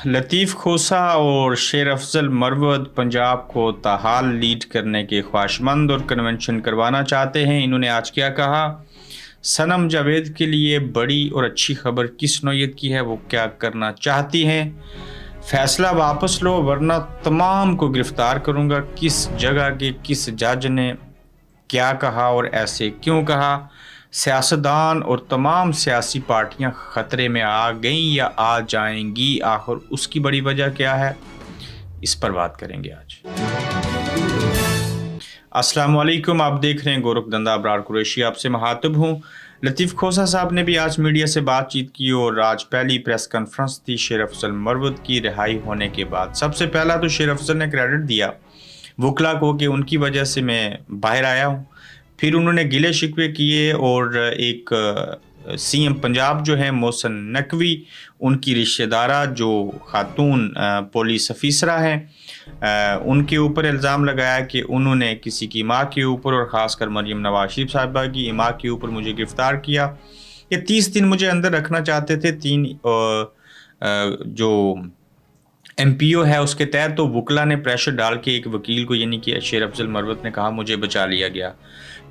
लतीफ़ खोसा और शेर अफजल मरवत पंजाब को ताहाल लीड करने के ख्वाहिशमंद और कन्वेंशन करवाना चाहते हैं। इन्होंने आज क्या कहा? सनम जावेद के लिए बड़ी और अच्छी खबर किस नौयत की है, वो क्या करना चाहती हैं? फैसला वापस लो वरना तमाम को गिरफ्तार करूंगा। किस जगह के किस जज ने क्या कहा और ऐसे क्यों कहा? सियासतदान और तमाम सियासी पार्टियां ख़तरे में आ गईं या आ जाएंगी, आखिर उसकी बड़ी वजह क्या है? इस पर बात करेंगे आज। अस्सलाम वालेकुम, आप देख रहे हैं गोरखधंधा अबरार कुरैशी, आपसे मुखातिब हूँ। लतीफ़ खोसा साहब ने भी आज मीडिया से बातचीत की और आज पहली प्रेस कॉन्फ्रेंस थी शेर अफजल मरवत की रिहाई होने के बाद। सबसे पहला तो शेर अफजल ने क्रेडिट दिया वकला को कि उनकी वजह से मैं बाहर आया हूँ। फिर उन्होंने गिले शिकवे किए और एक सीएम पंजाब जो है मोहसिन नकवी, उनकी रिश्तेदारा जो खातून पुलिस अफीसरा हैं, उनके ऊपर इल्ज़ाम लगाया कि उन्होंने किसी की माँ के ऊपर और ख़ासकर मरियम नवाज शरीफ साहिबा की माँ के ऊपर मुझे गिरफ़्तार किया। ये 30 दिन मुझे अंदर रखना चाहते थे। जो MPO है उसके तहत, तो वकला ने प्रेशर डाल के एक वकील को यानी कि शेर अफजल मरवत ने कहा मुझे बचा लिया गया।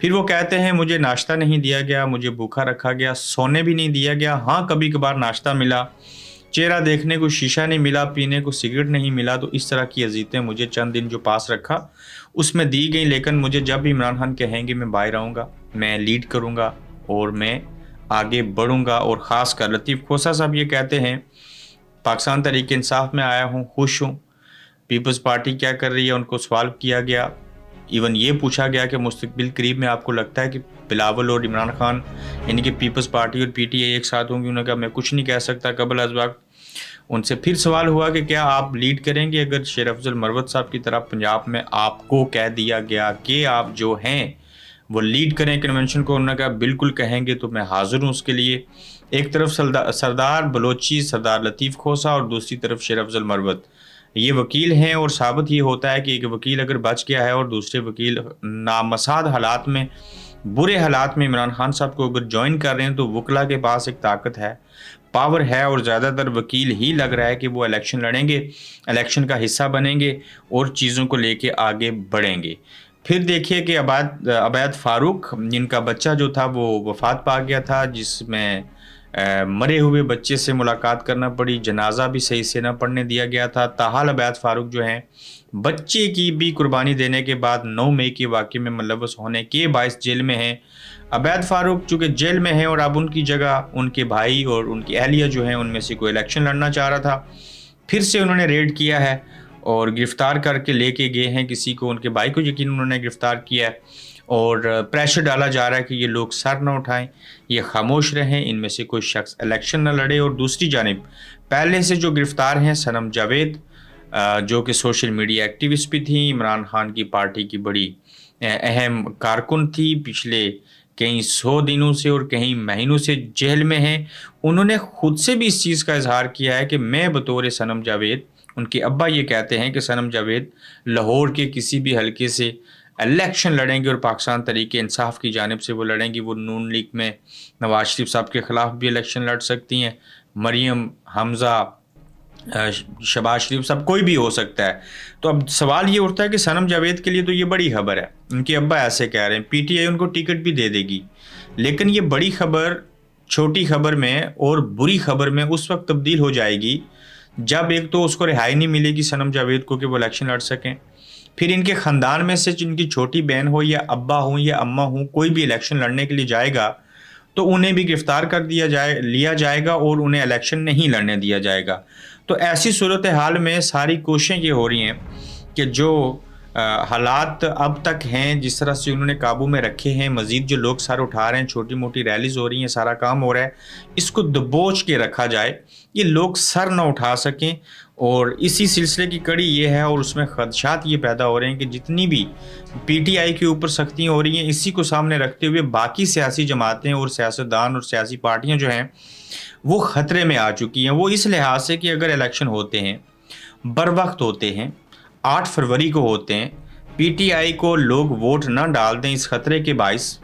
फिर वो कहते हैं मुझे नाश्ता नहीं दिया गया, मुझे भूखा रखा गया, सोने भी नहीं दिया गया। हाँ, कभी कभार नाश्ता मिला, चेहरा देखने को शीशा नहीं मिला, पीने को सिगरेट नहीं मिला। तो इस तरह की अजीतें मुझे चंद दिन जो पास रखा उसमें दी गई। लेकिन मुझे जब भी इमरान खान कहेंगे मैं बाहर आऊँगा, मैं लीड करूँगा और मैं आगे बढ़ूँगा। और ख़ास कर लतीफ़ खोसा साहब ये कहते हैं पाकिस्तान तहरीक इंसाफ में आया हूँ, खुश हूँ। पीपल्स पार्टी क्या कर रही है उनको सवाल किया गया। इवन ये पूछा गया कि मुस्तकबिल करीब में आपको लगता है कि बिलावल और इमरान खान यानी कि पीपल्स पार्टी और PTI एक साथ होंगी? उन्होंने कहा मैं कुछ नहीं कह सकता कबल अज़ वक्त। उनसे फिर सवाल हुआ कि क्या आप लीड करेंगे अगर शेर अफजल मरवत साहब की तरह पंजाब में आपको कह दिया गया कि आप जो हैं वो लीड करें कन्वेंशन को? उन्होंने कहा बिल्कुल कहेंगे तो मैं हाजिर हूँ उसके लिए। एक तरफ सरदार बलोची सरदार लतीफ़ खोसा और दूसरी तरफ शेर अफजल मरवत, ये वकील हैं। और साबित ये होता है कि एक वकील अगर बच गया है और दूसरे वकील नामसाद हालात में, बुरे हालात में इमरान खान साहब को अगर ज्वाइन कर रहे हैं, तो वकला के पास एक ताकत है, पावर है। और ज़्यादातर वकील ही लग रहा है कि वो इलेक्शन लड़ेंगे, इलेक्शन का हिस्सा बनेंगे और चीज़ों को लेके आगे बढ़ेंगे। फिर देखिए कि अबैद फ़ारूक, जिनका बच्चा जो था वो वफ़ात पा गया था, जिसमें मरे हुए बच्चे से मुलाकात करना पड़ी, जनाजा भी सही से न पढ़ने दिया गया था। ताहाल अबैद फ़ारूक जो हैं बच्चे की भी कुर्बानी देने के बाद 9 मई के वाक़े में मुलव्वस होने के बायस जेल में हैं। अबैद फ़ारूक चूँकि जेल में हैं और अब उनकी जगह उनके भाई और उनकी अहलिया जो हैं उनमें से कोई इलेक्शन लड़ना चाह रहा था, फिर से उन्होंने रेड किया है और गिरफ़्तार करके लेके गए हैं किसी को। उनके भाई को यकीन उन्होंने गिरफ़्तार किया है और प्रेशर डाला जा रहा है कि ये लोग सर न उठाएं, ये खामोश रहें, इनमें से कोई शख्स इलेक्शन न लड़े। और दूसरी जानिब पहले से जो गिरफ़्तार हैं सनम जावेद, जो कि सोशल मीडिया एक्टिविस्ट भी थी, इमरान खान की पार्टी की बड़ी अहम कारकुन थी, पिछले कई 100 दिनों से और कई महीनों से जेल में हैं। उन्होंने खुद से भी इस चीज़ का इजहार किया है कि मैं बतौर सनम जावेद, उनके अब्बा ये कहते हैं कि सनम जावेद लाहौर के किसी भी हलके से इलेक्शन लड़ेंगे और पाकिस्तान तहरीक इंसाफ की जानिब से वो लड़ेंगी। वो नून लीग में नवाज शरीफ साहब के ख़िलाफ़ भी इलेक्शन लड़ सकती हैं, मरियम, हमज़ा, शहबाज शरीफ साहब, कोई भी हो सकता है। तो अब सवाल ये उठता है कि सनम जावेद के लिए तो ये बड़ी खबर है, उनके अब्बा ऐसे कह रहे हैं, PTI उनको टिकट भी दे देगी। लेकिन ये बड़ी खबर छोटी खबर में और बुरी खबर में उस वक्त तब्दील हो जाएगी जब एक तो उसको रिहाई नहीं मिलेगी सनम जावेद को कि वो इलेक्शन लड़ सकें, फिर इनके ख़ानदान में से जिनकी छोटी बहन हो या अब्बा हो या अम्मा हो, कोई भी इलेक्शन लड़ने के लिए जाएगा तो उन्हें भी गिरफ़्तार कर लिया जाएगा और उन्हें इलेक्शन नहीं लड़ने दिया जाएगा। तो ऐसी सूरत हाल में सारी कोशिशें ये हो रही हैं कि जो हालात अब तक हैं, जिस तरह से उन्होंने काबू में रखे हैं, मज़ीद जो लोग सर उठा रहे हैं, छोटी मोटी रैलीज़ हो रही हैं, सारा काम हो रहा है, इसको दबोच के रखा जाए, ये लोग सर न उठा सकें। और इसी सिलसिले की कड़ी ये है और उसमें ख़दशात ये पैदा हो रहे हैं कि जितनी भी PTI के ऊपर सख्तियाँ हो रही हैं, इसी को सामने रखते हुए बाकी सियासी जमातें और सियासतदान और सियासी पार्टियाँ जो हैं वो ख़तरे में आ चुकी हैं। वो इस लिहाज से कि अगर इलेक्शन होते हैं, बर वक्त होते हैं, 8 फरवरी को होते हैं, PTI को लोग वोट ना डाल दें, इस ख़तरे के बाइस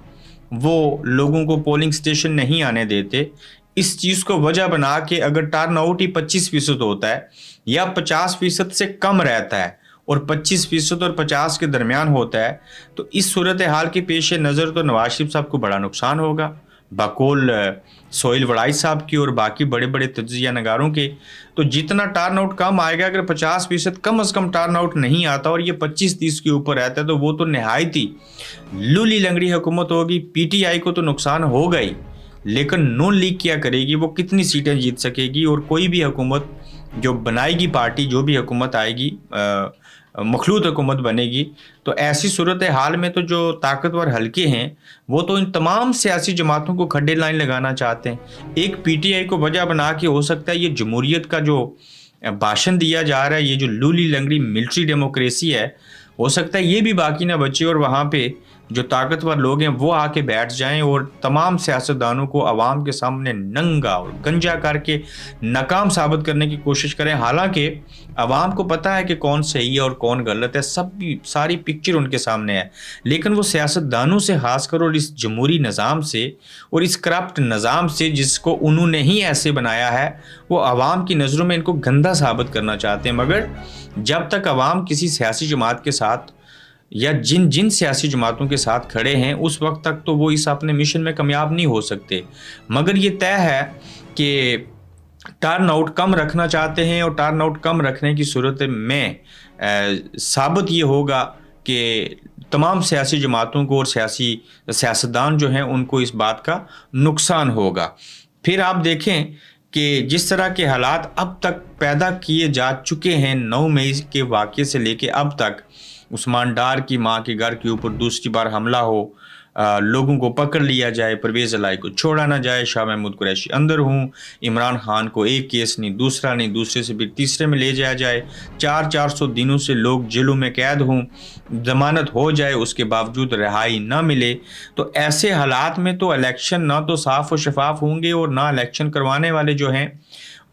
वो लोगों को पोलिंग स्टेशन नहीं आने देते। इस चीज़ को वजह बना के अगर टर्न आउट ही 25% होता है या 50% से कम रहता है और 25% और 50 के दरमियान होता है, तो इस सूरत हाल के पेश नज़र तो नवाज शरीफ साहब को बड़ा नुकसान होगा बकौल सोहेल वड़ाई साहब की और बाकी बड़े बड़े तज्जिया नगारों के। तो जितना टर्न आउट कम आएगा, अगर 50% कम अज़ कम टर्न आउट नहीं आता और ये 25-30 के ऊपर रहता है, तो वो तो नहायत ही लूली लंगड़ी हुकूमत होगी। PTI को तो नुकसान होगा ही, लेकिन नून लीग क्या करेगी, वो कितनी सीटें जीत सकेगी? और कोई भी हुकूमत जो बनाएगी पार्टी, जो भी हुकूमत आएगी मखलूत हुकूमत बनेगी, तो ऐसी सूरत हाल में तो जो ताकतवर हलके हैं वो तो इन तमाम सियासी जमातों को खड्डे लाइन लगाना चाहते हैं। एक PTI को वजह बना के हो सकता है ये जमहूरियत का जो भाषण दिया जा रहा है, ये जो लूली लंगड़ी मिलिट्री डेमोक्रेसी है, हो सकता है ये भी बाकी ना बचे और वहाँ पे जो ताकतवर लोग हैं वो आके बैठ जाएं और तमाम सियासतदानों को आवाम के सामने नंगा और गंजा करके नाकाम साबित करने की कोशिश करें। हालांकि आवाम को पता है कि कौन सही है और कौन गलत है, सारी पिक्चर उनके सामने है, लेकिन वो सियासतदानों से खासकर और इस जमहूरी निज़ाम से और इस करप्ट निज़ाम से जिसको उन्होंने ही ऐसे बनाया है, वो आवाम की नज़रों में इनको गंदा साबित करना चाहते हैं। मगर जब तक आवाम किसी सियासी जमात के साथ या जिन सियासी जमातों के साथ खड़े हैं, उस वक्त तक तो वो इस अपने मिशन में कामयाब नहीं हो सकते। मगर ये तय है कि टर्न आउट कम रखना चाहते हैं और टर्न आउट कम रखने की सूरत में साबित ये होगा कि तमाम सियासी जमातों को और सियासतदान जो हैं उनको इस बात का नुकसान होगा। फिर आप देखें कि जिस तरह के हालात अब तक पैदा किए जा चुके हैं 9 मई के वाक़े से लेके अब तक, उस्मान डार की मां के घर के ऊपर दूसरी बार हमला हो, लोगों को पकड़ लिया जाए, परवेज़ इलाही को छोड़ा ना जाए, शाह महमूद कुरैशी अंदर हूँ, इमरान खान को एक केस नहीं, दूसरा नहीं, दूसरे से फिर तीसरे में ले जाया जाए, 400 दिनों से लोग जेलों में कैद हों, ज़मानत हो जाए उसके बावजूद रिहाई ना मिले। तो ऐसे हालात में तो इलेक्शन ना तो साफ़ और शफाफ होंगे और ना इलेक्शन करवाने वाले जो हैं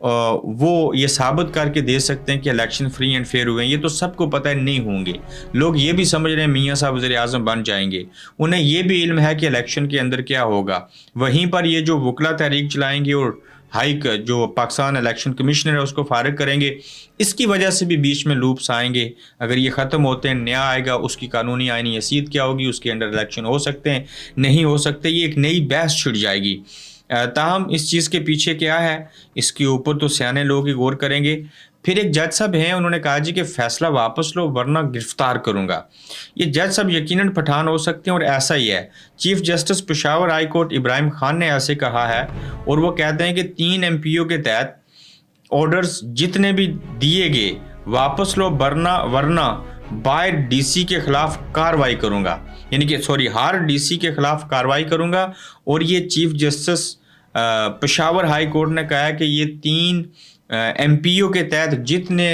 वो ये साबित करके दे सकते हैं कि इलेक्शन फ्री एंड फेयर हुए हैं। ये तो सबको पता है नहीं होंगे। लोग ये भी समझ रहे हैं मियाँ साहब वज़ीर आज़म बन जाएंगे, उन्हें ये भी इल्म है कि इलेक्शन के अंदर क्या होगा। वहीं पर ये जो वकला तहरीक चलाएंगे और हाइक जो पाकिस्तान इलेक्शन कमिश्नर है उसको फारिग करेंगे, इसकी वजह से भी बीच में लूप्स आएंगे। अगर ये ख़त्म होते हैं, नया आएगा, उसकी कानूनी आइनी हैसियत क्या होगी, उसके अंडर इलेक्शन हो सकते हैं नहीं हो सकते, ये एक नई बहस छिड़ जाएगी। ताहम इस चीज़ के पीछे क्या है, इसके ऊपर तो सियाने लोग ही गौर करेंगे। फिर एक जज साहब हैं, उन्होंने कहा जी कि फ़ैसला वापस लो वरना गिरफ्तार करूंगा। ये जज साहब यकीनन पठान हो सकते हैं और ऐसा ही है। Chief justice Peshawar high court Ibrahim Khan ने ऐसे कहा है और वो कहते हैं कि 3 MPO के तहत ऑर्डर्स जितने भी दिए गए वापस लो वरना बाय DC के खिलाफ कार्रवाई करूंगा, यानी कि हर DC के खिलाफ कार्रवाई करूंगा। और ये chief justice Peshawar high court ने कहा है कि ये 3 MPO के तहत जितने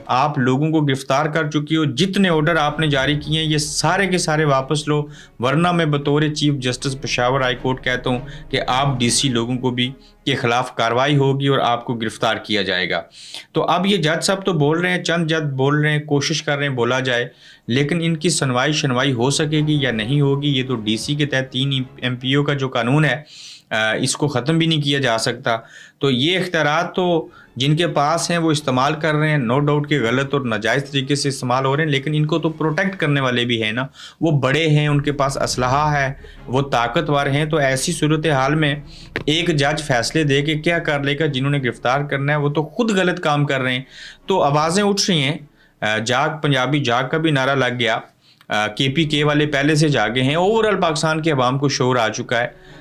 आप लोगों को गिरफ्तार कर चुकी हो, जितने ऑर्डर आपने जारी किए हैं, ये सारे के सारे वापस लो वरना मैं बतौर chief justice Peshawar high court कहता हूँ कि आप DC लोगों को भी के खिलाफ कार्रवाई होगी और आपको गिरफ्तार किया जाएगा। तो अब ये जज साहब तो बोल रहे हैं, चंद जज बोल रहे हैं, कोशिश कर रहे हैं बोला जाए, लेकिन इनकी सुनवाई हो सकेगी या नहीं होगी, ये तो DC के तहत 3 MPO का जो कानून है इसको ख़त्म भी नहीं किया जा सकता। तो ये इख्तियारात तो जिनके पास हैं वो इस्तेमाल कर रहे हैं, नो डाउट कि गलत और नाजायज़ तरीके से इस्तेमाल हो रहे हैं, लेकिन इनको तो प्रोटेक्ट करने वाले भी हैं ना, वो बड़े हैं, उनके पास असलहा है, वो ताकतवर हैं। तो ऐसी सूरत हाल में एक जज फैसले दे के क्या कर लेगा, जिन्होंने गिरफ्तार करना है वो तो खुद गलत काम कर रहे हैं। तो आवाज़ें उठ रही हैं, पंजाबी जाग का भी नारा लग गया, KPK वाले पहले से जागे हैं, ओवरऑल पाकिस्तान के अवाम को शोर आ चुका है।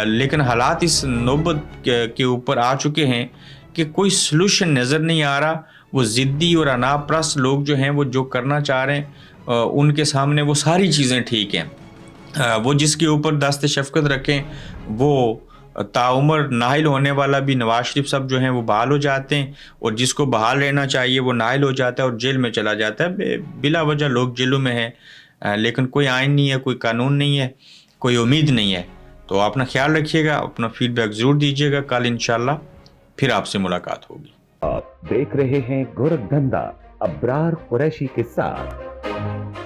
लेकिन हालात इस नौबत के ऊपर आ चुके हैं कि कोई सलूशन नज़र नहीं आ रहा। वो ज़िद्दी और अनापरस्त लोग जो हैं वो जो करना चाह रहे हैं उनके सामने वो सारी चीज़ें ठीक हैं। वो जिसके ऊपर दस्त शफ़क़त रखें, वो ताउमर नाहिल होने वाला भी नवाज शरीफ साहब जो हैं वो बहाल हो जाते हैं, और जिसको बहाल रहना चाहिए वो नाहिल हो जाता है और जेल में चला जाता है। बिला वजह लोग जेलों में हैं, लेकिन कोई आइन नहीं है, कोई कानून नहीं है, कोई उम्मीद नहीं है। तो अपना ख्याल रखिएगा, अपना फीडबैक ज़रूर दीजिएगा। कल इंशाल्लाह फिर आपसे मुलाकात होगी। आप देख रहे हैं गोरखधंधा अब्रार कुरैशी के साथ।